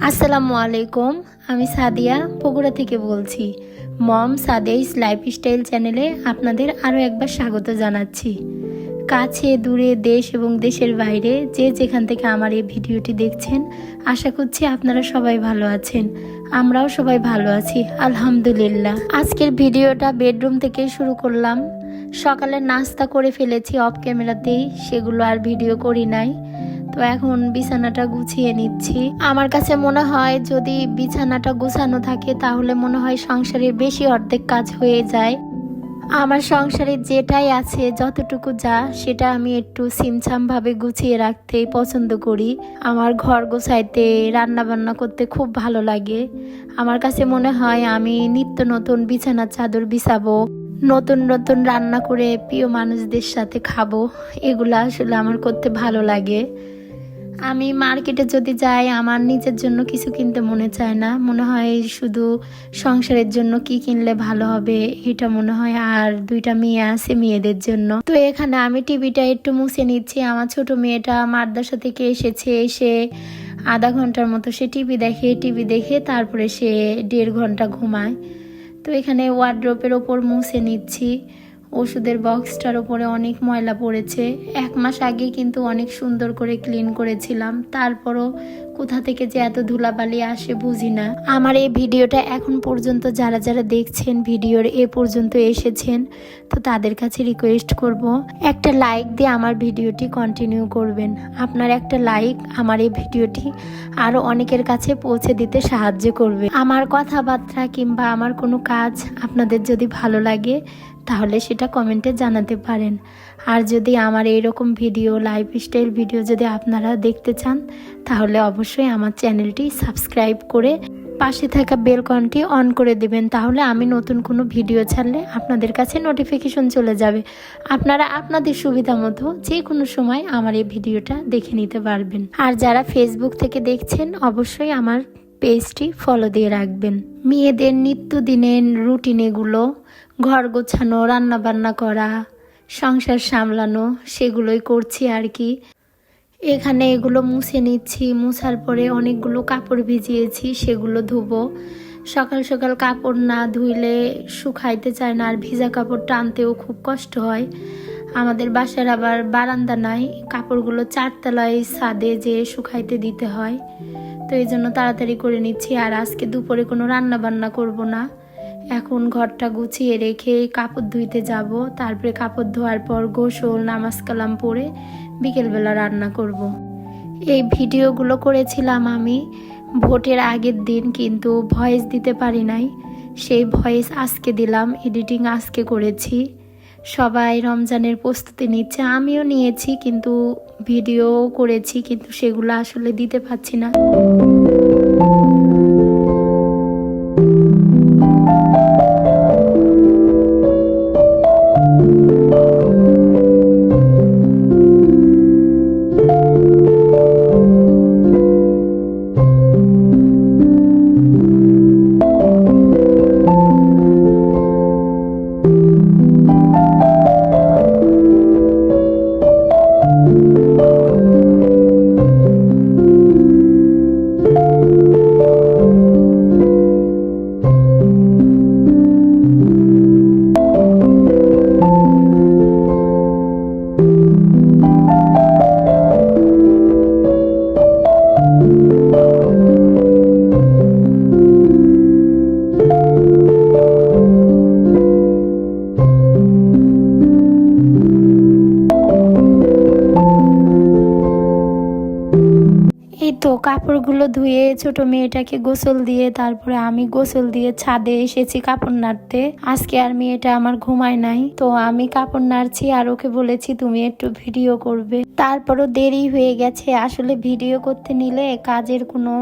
আসসালামু আলাইকুম। আমি সাদিয়া বগুড়া থেকে বলছি। মম সাদিয়াস লাইফস্টাইল চ্যানেলে আপনাদের আরও একবার স্বাগত জানাচ্ছি। কাছে দূরে দেশ এবং দেশের বাইরে যে যেখান থেকে আমার এই ভিডিওটি দেখছেন, আশা করছি আপনারা সবাই ভালো আছেন। আমরাও সবাই ভালো আছি আলহামদুলিল্লাহ। আজকের ভিডিওটা বেডরুম থেকে শুরু করলাম। সকালে নাস্তা করে ফেলেছি অফ ক্যামেরাতেই, সেগুলো আর ভিডিও করি নাই। তো এখন বিছানাটা গুছিয়ে নিচ্ছি। আমার কাছে মনে হয় যদি বিছানাটা গুছানো থাকে তাহলে মনে হয় সংসারের বেশি অর্ধেক কাজ হয়ে যায়। আমার সংসারে যেটাই আছে যতটুকু যা সেটা আমি একটু ছিমছামভাবে গুছিয়ে রাখতেই পছন্দ করি। আমার ঘর গোছাইতে রান্না বান্না করতে খুব ভালো লাগে। আমার কাছে মনে হয় আমি নিত্য নতুন বিছানার চাদর বিছাবো, নতুন নতুন রান্না করে প্রিয় মানুষদের সাথে খাবো। এগুলো আসলে আমার করতে ভালো লাগে। আমি মার্কেটে যদি যাই আমার নিজের জন্য কিছু কিনতে মনে চায় না, মনে হয় শুধু সংসারের জন্য কি কিনলে ভালো হবে এটা মনে হয়। আর দুইটা মেয়ে আছে, মেয়েদের জন্য। তো এখানে আমি টিভিটা একটু মুছে নিচ্ছি। আমার ছোট মেয়েটা মাদ্রাসা থেকে এসে আধা ঘন্টার মতো সে টিভি দেখে তারপরে সে 1.5 ঘন্টা ঘুমায়। তো এখানে ওয়ার্ড্রোপের ওপর মুছে নিচ্ছি। ওষুধের বক্সটার ওপরে অনেক ময়লা পড়েছে। 1 মাস আগে কিন্তু অনেক সুন্দর করে ক্লিন করেছিলাম, তারপরও কোথা থেকে যে এত ধুলাবালি আসে বুঝি না। আমার এই ভিডিওটা এখন পর্যন্ত যারা যারা দেখছেন, ভিডিওর এ পর্যন্ত এসেছেন, তো তাদের কাছে রিকোয়েস্ট করব একটা লাইক দিয়ে আমার ভিডিওটি কন্টিনিউ করবেন। আপনার একটা লাইক আমার এই ভিডিওটি আরও অনেকের কাছে পৌঁছে দিতে সাহায্য করবে। আমার কথাবার্তা কিংবা আমার কোনো কাজ আপনাদের যদি ভালো লাগে তাহলে সেটা কমেন্টে জানাতে পারেন। আর যদি আমার এইরকম ভিডিও, লাইফস্টাইল ভিডিও যদি আপনারা দেখতে চান তাহলে অবশ্যই আমার চ্যানেলটি সাবস্ক্রাইব করে পাশে থাকা বেল আইকনটি অন করে দেবেন। তাহলে আমি নতুন কোনো ভিডিও ছাড়লে আপনাদের কাছে নোটিফিকেশন চলে যাবে। আপনারা আপনাদের সুবিধা মতো যে কোনো সময় আমার এই ভিডিওটা দেখে নিতে পারবেন। আর যারা ফেসবুক থেকে দেখছেন অবশ্যই আমার পেজটি ফলো দিয়ে রাখবেন। মেয়েদের নিত্যদিনের রুটিন এগুলো, ঘর গোছানো, রান্না বান্না করা, সংসার সামলানো, সেগুলোই করছি আর কি। এখানে এগুলো মুছে নিচ্ছি। মুছার পরে অনেকগুলো কাপড় ভিজিয়েছি, সেগুলো ধুবো। সকাল সকাল কাপড় না ধুইলে শুকাইতে চায় না, আর ভিজা কাপড় টানতেও খুব কষ্ট হয়। আমাদের বাসার আবার বারান্দা নাই, কাপড়গুলো 4 তলায় ছাদে যেয়ে শুকাইতে দিতে হয়। তো এই জন্য তাড়াতাড়ি করে নিচ্ছি। আর আজকে দুপুরে কোনো রান্না বান্না করব না। এখন ঘরটা গুছিয়ে রেখে কাপড় ধুইতে যাব। তারপরে কাপড় ধোয়ার পর গোসল, নামাজ কালাম পড়ে বিকেলবেলা রান্না করব। এই ভিডিওগুলো করেছিলাম আমি ভোটের আগের দিন, কিন্তু ভয়েস দিতে পারি নাই। সেই ভয়েস আজকে দিলাম, এডিটিং আজকে করেছি। সবাই রমজানের প্রস্তুতি নিচ্ছে, আমিও নিয়েছি, কিন্তু ভিডিও করেছি, কিন্তু সেগুলো আসলে দিতে পারছি না। এই তো কাপড়গুলো ধুয়ে ছোট মেয়েটাকে গোসল দিয়ে তারপরে আমি গোসল দিয়ে ছাদে এসেছি কাপড় নাড়তে। আজকে আর মেয়েটা আমার ঘুমায় নাই, তো আমি কাপড় নাড়ছি আর ওকে বলেছি তুমি একটু ভিডিও করবে। তারপরও দেরি হয়ে গেছে। আসলে ভিডিও করতে নিলে কাজের কোনো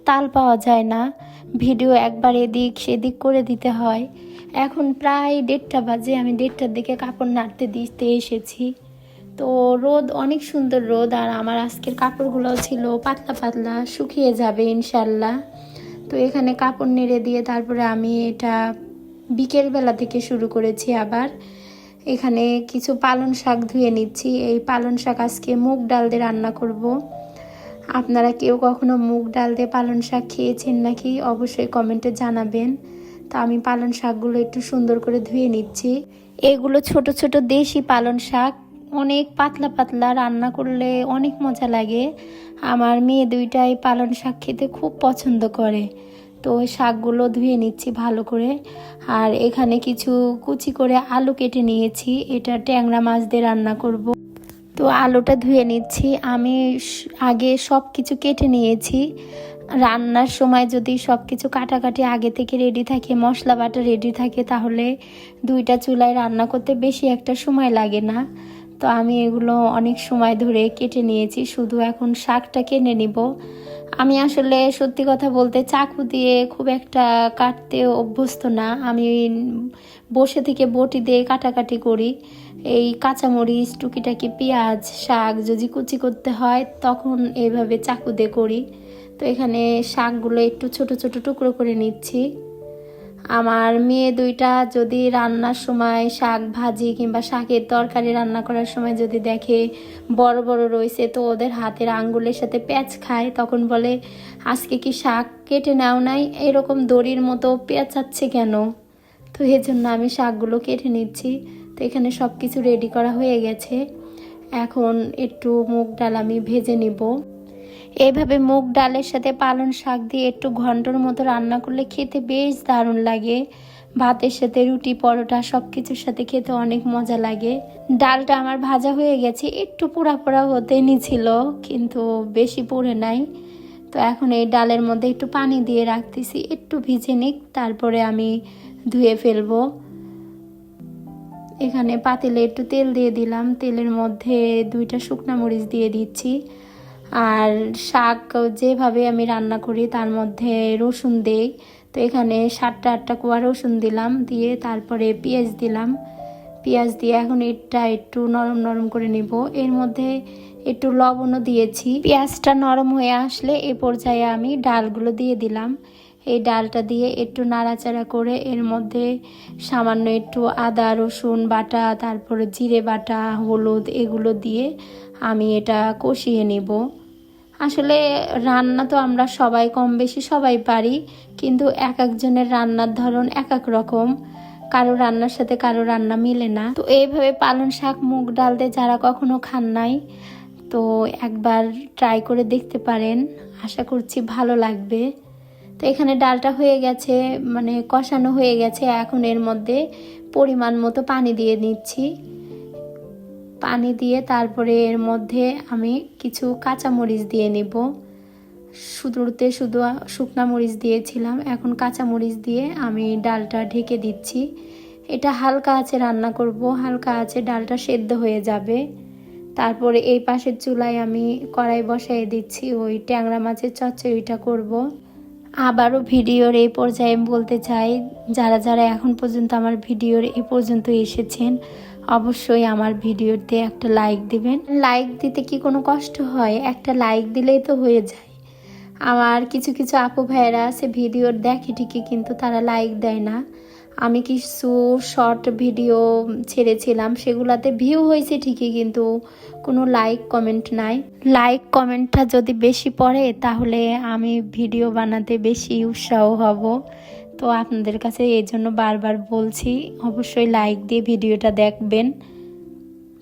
তাল পাওয়া যায় না, ভিডিও একবার এদিক সেদিক করে দিতে হয়। এখন প্রায় 1:30 বাজে, আমি 1:30টার দিকে কাপড় নাড়তে দিতে এসেছি। তো রোদ, অনেক সুন্দর রোদ। আর আমার আজকের কাপড়গুলো ছিল পাতলা পাতলা, শুকিয়ে যাবে ইনশাল্লাহ। তো এখানে কাপড় নেড়ে দিয়ে তারপরে আমি এটা বিকেলবেলা থেকে শুরু করেছি আবার। এখানে কিছু পালং শাক ধুয়ে নিচ্ছি। এই পালং শাক আজকে মুগ ডাল দিয়ে রান্না করব। আপনারা কেউ কখনো মুগ ডাল দিয়ে পালং শাক খেয়েছেন নাকি অবশ্যই কমেন্টে জানাবেন। তো আমি পালং শাকগুলো একটু সুন্দর করে ধুয়ে নিচ্ছি। এগুলো ছোট ছোট দেশি পালং শাক, অনেক পাতলা পাতলা, রান্না করলে অনেক মজা লাগে। আমার মেয়ে দুইটাই পালং শাক খেতে খুব পছন্দ করে। তো ওই শাকগুলো ধুয়ে নিচ্ছি ভালো করে। আর এখানে কিছু কুচি করে আলু কেটে নিয়েছি, এটা ট্যাংরা মাছ দিয়ে রান্না করব। তো আলুটা ধুয়ে নিচ্ছি। আমি আগে সব কিছু কেটে নিয়েছি। রান্নার সময় যদি সব কিছু কাটাকাটি আগে থেকে রেডি থাকে, মশলা বাটা রেডি থাকে, তাহলে দুইটা চুলায় রান্না করতে বেশি একটা সময় লাগে না। তো আমি এগুলো অনেক সময় ধরে কেটে নিয়েছি, শুধু এখন শাকটা কেটে নিব। আমি আসলে সত্যি কথা বলতে চাকু দিয়ে খুব একটা কাটতে অভ্যস্ত না। আমি বসে থেকে বটি দিয়ে কাটাকাটি করি। এই কাঁচামরিচ, টুকিটাকি পেঁয়াজ, শাক যদি কুচি করতে হয় তখন এইভাবে চাকু দিয়ে করি। তো এখানে শাকগুলো একটু ছোট ছোট টুকরো করে নিচ্ছি। আমার মেয়ে দুইটা যদি রান্নার সময় শাক ভাজি কিংবা শাকের তরকারি রান্না করার সময় যদি দেখে বড় বড় রয়েছে, তো ওদের হাতের আঙ্গুলের সাথে প্যাঁচ খায়, তখন বলে আজকে কি শাক কেটে নাও নাই, এরকম দড়ির মতো পেঁচাচ্ছে কেন? তো এই জন্য আমি শাকগুলো কেটে নিচ্ছি। তো এখানে সব কিছু রেডি করা হয়ে গেছে। এখন একটু মুগ ডাল আমি ভেজে নিব। এইভাবে মুগ ডালের সাথে পালং শাক দিয়ে একটু ঘন্টর মতো রান্না করলে খেতে বেশ দারুণ লাগে। ভাতের সাথে, রুটি, পরোটা সব কিছুর সাথে খেতে অনেক মজা লাগে। ডালটা আমার ভাজা হয়ে গেছে, একটু পোড়া পোড়া হতে নিছিল, কিন্তু বেশি পুড়ে নাই। তো এখন এই ডালের মধ্যে একটু পানি দিয়ে রাখতেছি, একটু ভিজে নিক, তারপরে আমি ধুয়ে ফেলবো। এখানে পাতিলে একটু তেল দিয়ে দিলাম, তেলের মধ্যে 2টা শুকনো মরিচ দিয়ে দিচ্ছি। আর শাক যেভাবে আমি রান্না করি তার মধ্যে রসুন দেই। তো এখানে 7টা-8টা কোয়া রসুন দিলাম, দিয়ে তারপরে পেঁয়াজ দিলাম। পেঁয়াজ দিয়ে এখন এটা একটু নরম নরম করে নিব। এর মধ্যে একটু লবণও দিয়েছি। পেঁয়াজটা নরম হয়ে আসলে এ পর্যায়ে আমি ডালগুলো দিয়ে দিলাম। এই ডালটা দিয়ে একটু নাড়াচাড়া করে এর মধ্যে সামান্য একটু আদা রসুন বাটা, তারপরে জিরে বাটা, হলুদ, এগুলো দিয়ে আমি এটা কষিয়ে নিব। আসলে রান্না তো আমরা সবাই কম বেশি সবাই পারি, কিন্তু এক একজনের রান্নার ধরন এক এক রকম, কারো রান্নার সাথে কারো রান্না মিলে না। তো এইভাবে পালং শাক মুগ ডাল দিয়ে যারা কখনো খান নাই, তো একবার ট্রাই করে দেখতে পারেন, আশা করছি ভালো লাগবে। তো এখানে ডালটা হয়ে গেছে, মানে কষানো হয়ে গেছে। এখন এর মধ্যে পরিমাণ মতো পানি দিয়ে নিচ্ছি। পানি দিয়ে তারপরে এর মধ্যে আমি কিছু কাঁচামরিচ দিয়ে নিব। শুরুতে শুধু শুকনা মরিচ দিয়েছিলাম, এখন কাঁচামরিচ দিয়ে আমি ডালটা ঢেকে দিচ্ছি। এটা হালকা আঁচে রান্না করব, হালকা আঁচে ডালটা সেদ্ধ হয়ে যাবে। তারপরে এই পাশের চুলায় আমি কড়াই বসাই দিচ্ছি, ওই ট্যাংরা মাছের চচ্চড়িটা করব। আবারও ভিডিওর এই পর্যায়ে আমি বলতে চাই, যারা যারা এখন পর্যন্ত আমার ভিডিওর এই পর্যন্ত এসেছেন, অবশ্যই আমার ভিডিওতে একটা লাইক দিবেন। লাইক দিতে কি কোনো কষ্ট হয়? একটা লাইক দিলেই তো হয়ে যায়। আমার কিছু কিছু আপু ভাইয়েরা আছে ভিডিওর দেখে ঠিকই, কিন্তু তারা লাইক দেয় না। আমি কিছু শর্ট ভিডিও ছেড়েছিলাম, সেগুলাতে ভিউ হয়েছে ঠিকই, কিন্তু কোনো লাইক কমেন্ট নাই। লাইক কমেন্টটা যদি বেশি পড়ে তাহলে আমি ভিডিও বানাতে বেশি উৎসাহ হব। তো আপনাদের কাছে এই জন্য বারবার বলছি, অবশ্যই লাইক দিয়ে ভিডিওটা দেখবেন।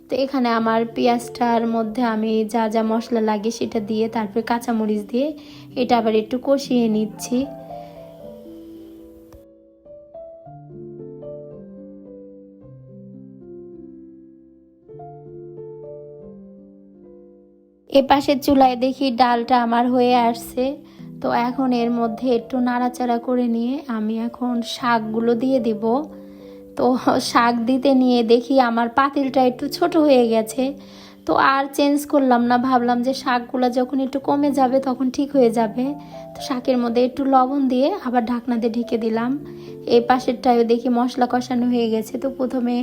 তো এখানে আমার পেঁয়াজটার মধ্যে আমি যা যা মশলা লাগে সেটা দিয়ে তারপরে কাঁচামরিচ দিয়ে এটা আবার একটু কষিয়ে নিচ্ছি। এপাশের চুলায় দেখি ডালটা আমার হয়ে আসছে। তো এখন এর মধ্যে একটু নাড়াচাড়া করে নিয়ে আমি এখন শাকগুলো দিয়ে দিব। তো শাক দিতে নিয়ে দেখি আমার পাতিলটা একটু ছোট হয়ে গেছে। তো আর চেঞ্জ করলাম না, ভাবলাম যে শাকগুলো যখন একটু কমে যাবে তখন ঠিক হয়ে যাবে। তো শাকের মধ্যে একটু লবণ দিয়ে আবার ঢাকনা দিয়ে ঢেকে দিলাম। এই পাশেরটায় দেখি মশলা কষানো হয়ে গেছে। তো প্রথমে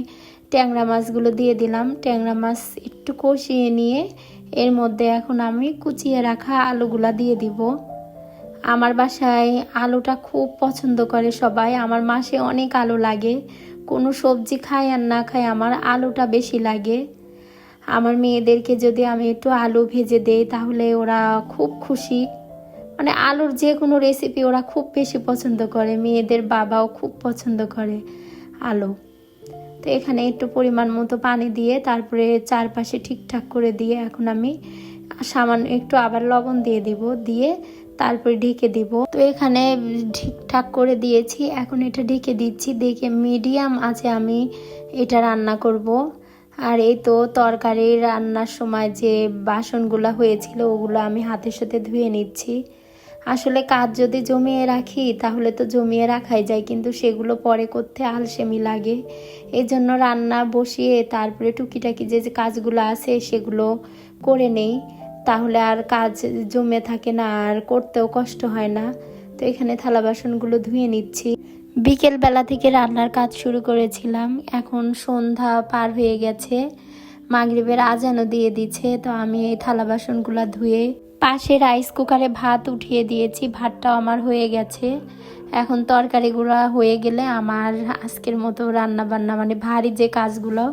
ট্যাংরা মাছগুলো দিয়ে দিলাম। ট্যাংরা মাছ একটু কষিয়ে নিয়ে এর মধ্যে এখন আমি কুচিয়ে রাখা আলুগুলা দিয়ে দিব। আমার বাসায় আলুটা খুব পছন্দ করে সবাই, আমার মাসে অনেক আলু লাগে। কোনো সবজি খায় আর না খায়, আমার আলুটা বেশি লাগে। আমার মেয়েদেরকে যদি আমি একটু আলু ভেজে দেই তাহলে ওরা খুব খুশি। মানে আলুর যে কোনো রেসিপি ওরা খুব বেশি পছন্দ করে, মেয়েদের বাবাও খুব পছন্দ করে আলু। তো এখানে একটু পরিমাণ মতো পানি দিয়ে তারপরে চারপাশে ঠিকঠাক করে দিয়ে এখন আমি সামান্য একটু আবার লবণ দিয়ে দিব, দিয়ে তারপরে ঢেকে দিব। তো এখানে ঠিকঠাক করে দিয়েছি, এখন এটা ঢেকে দিচ্ছি। দেখে মিডিয়াম আছে আমি এটা রান্না করব। আর এই তো তরকারি রান্নার সময় যে বাসনগুলো হয়েছিল ওগুলো আমি হাতের সাথে ধুয়ে নিচ্ছি। আসলে কাজ যদি জমিয়ে রাখি তাহলে তো জমিয়ে রাখাই যায়, কিন্তু সেগুলো পরে করতে আলসেমি লাগে। এই জন্য রান্না বসিয়ে তারপরে টুকিটাকি যে যে কাজগুলো আছে সেগুলো করে নেই, তাহলে আর কাজ জমে থাকে না আর করতেও কষ্ট হয় না। তো এখানে থালা বাসনগুলো ধুয়ে নিচ্ছি। বিকেল বেলা থেকে রান্নার কাজ শুরু করেছিলাম, এখন সন্ধ্যা পার হয়ে গেছে, মাগরিবের আজানও দিয়ে দিচ্ছে। তো আমি এই থালা বাসনগুলো ধুয়ে পাশে রাইস কুকারে ভাত উঠিয়ে দিয়েছি, ভাতটাও আমার হয়ে গেছে। এখন তরকারিগুলো হয়ে গেলে আমার আজকের মতো রান্না বান্না মানে ভারী যে কাজগুলো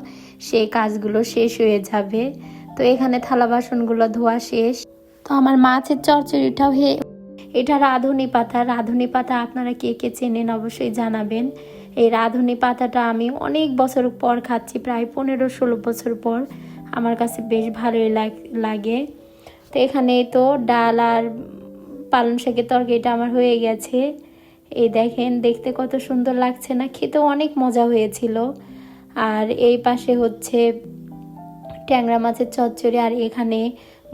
সেই কাজগুলো শেষ হয়ে যাবে। তো এখানে থালা বাসনগুলো ধোয়া শেষ। তো আমার মাছের চচ্চড়িটাও এটা রাঁধুনি পাতা। রাঁধুনি পাতা আপনারা কে কে চেনেন অবশ্যই জানাবেন। এই রাঁধুনি পাতাটা আমি অনেক বছর পর খাচ্ছি, প্রায় 15-16 বছর পর। আমার কাছে বেশ ভালোই লাগে। তো এখানে তো ডাল আর পালং শাকের তরকারিটা আমার হয়ে গেছে। এই দেখেন দেখতে কত সুন্দর লাগছে না, খেতেও অনেক মজা হয়েছিল। আর এই পাশে হচ্ছে ট্যাংরা মাছের চচ্চড়ি, আর এখানে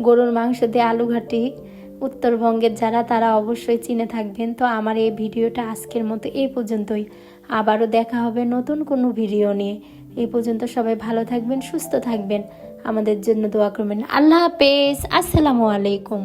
গরুর মাংস দিয়ে আলু ঘাটি। উত্তরবঙ্গের যারা তারা অবশ্যই চিনে থাকবেন। তো আমার এই ভিডিওটা আজকের মতো এই পর্যন্তই, আবারও দেখা হবে নতুন কোনো ভিডিও নিয়ে। এই পর্যন্ত সবাই ভালো থাকবেন, সুস্থ থাকবেন, আমাদের জন্য দোয়া করবেন। আল্লাহ হাফেজ, আসসালামু আলাইকুম।